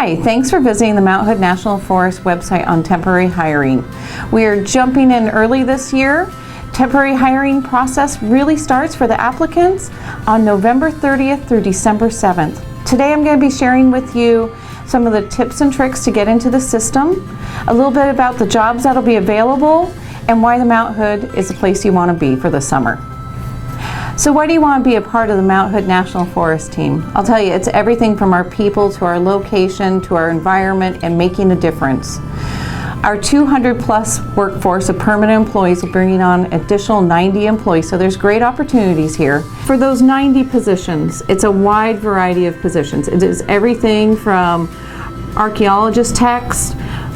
Hi, thanks for visiting the Mount Hood National Forest website on temporary hiring. We are jumping in early this year. Temporary hiring process really starts for the applicants on November 30th through December 7th. Today I'm going to be sharing with you some of the tips and tricks to get into the system, a little bit about the jobs that'll be available, and why the Mount Hood is the place you want to be for the summer. So why do you want to be a part of the Mount Hood National Forest team? I'll tell you, it's everything from our people to our location to our environment and making a difference. Our 200 plus workforce of permanent employees will bring on additional 90 employees, so there's great opportunities here. For those 90 positions, it's a wide variety of positions. It is everything from archaeologist techs,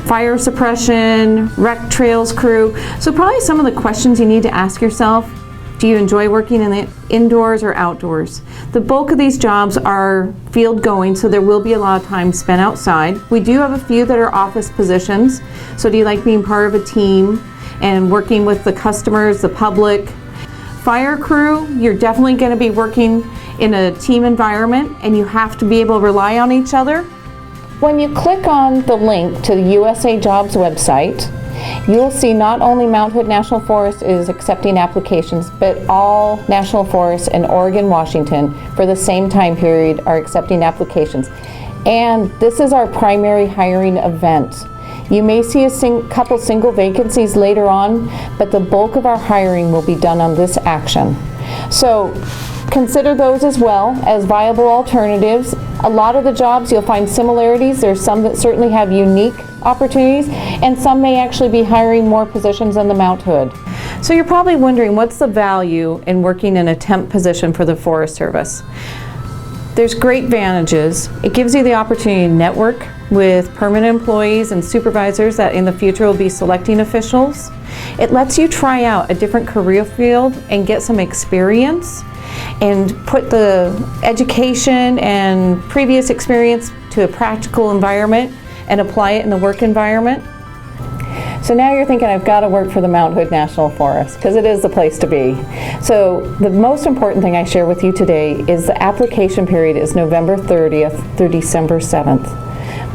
fire suppression, rec trails crew. So probably some of the questions you need to ask yourself: do you enjoy working in the indoors or outdoors? The bulk of these jobs are field going, so there will be a lot of time spent outside. We do have a few that are office positions. So do you like being part of a team and working with the customers, the public? Fire crew, you're definitely going to be working in a team environment and you have to be able to rely on each other. When you click on the link to the USA Jobs website, you'll see not only Mount Hood National Forest is accepting applications, but all national forests in Oregon, Washington for the same time period are accepting applications. And this is our primary hiring event. You may see a couple single vacancies later on, but the bulk of our hiring will be done on this action. So consider those as well as viable alternatives. A lot of the jobs you'll find similarities. There's some that certainly have unique opportunities, and some may actually be hiring more positions than the Mount Hood. So you're probably wondering, what's the value in working in a temp position for the Forest Service? There's great advantages. It gives you the opportunity to network with permanent employees and supervisors that in the future will be selecting officials. It lets you try out a different career field and get some experience and put the education and previous experience to a practical environment and apply it in the work environment. So now you're thinking, I've got to work for the Mount Hood National Forest, because it is the place to be. So the most important thing I share with you today is the application period is November 30th through December 7th.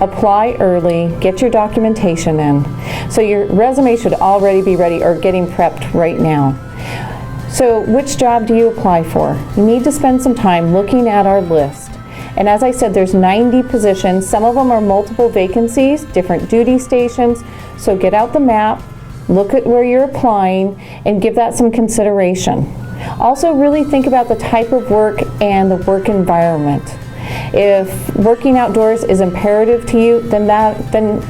Apply early, get your documentation in. So your resume should already be ready or getting prepped right now. So which job do you apply for? You need to spend some time looking at our list. And as I said, there's 90 positions. Some of them are multiple vacancies, different duty stations. So get out the map, look at where you're applying, and give that some consideration. Also really think about the type of work and the work environment. If working outdoors is imperative to you, then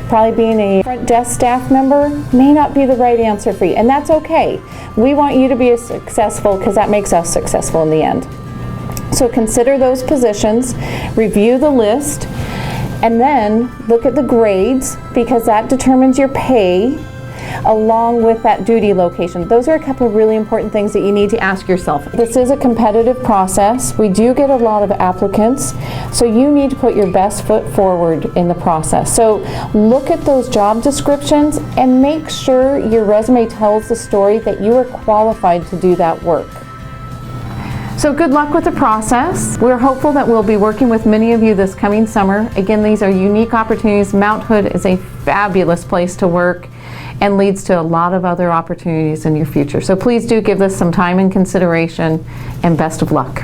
probably being a front desk staff member may not be the right answer for you, and that's okay. We want you to be successful because that makes us successful in the end. So consider those positions, review the list, and then look at the grades, because that determines your pay along with that duty location. Those are a couple of really important things that you need to ask yourself. This is a competitive process. We do get a lot of applicants, so you need to put your best foot forward in the process. So look at those job descriptions and make sure your resume tells the story that you are qualified to do that work. So good luck with the process. We're hopeful that we'll be working with many of you this coming summer. Again, these are unique opportunities. Mount Hood is a fabulous place to work and leads to a lot of other opportunities in your future. So please do give this some time and consideration, and best of luck.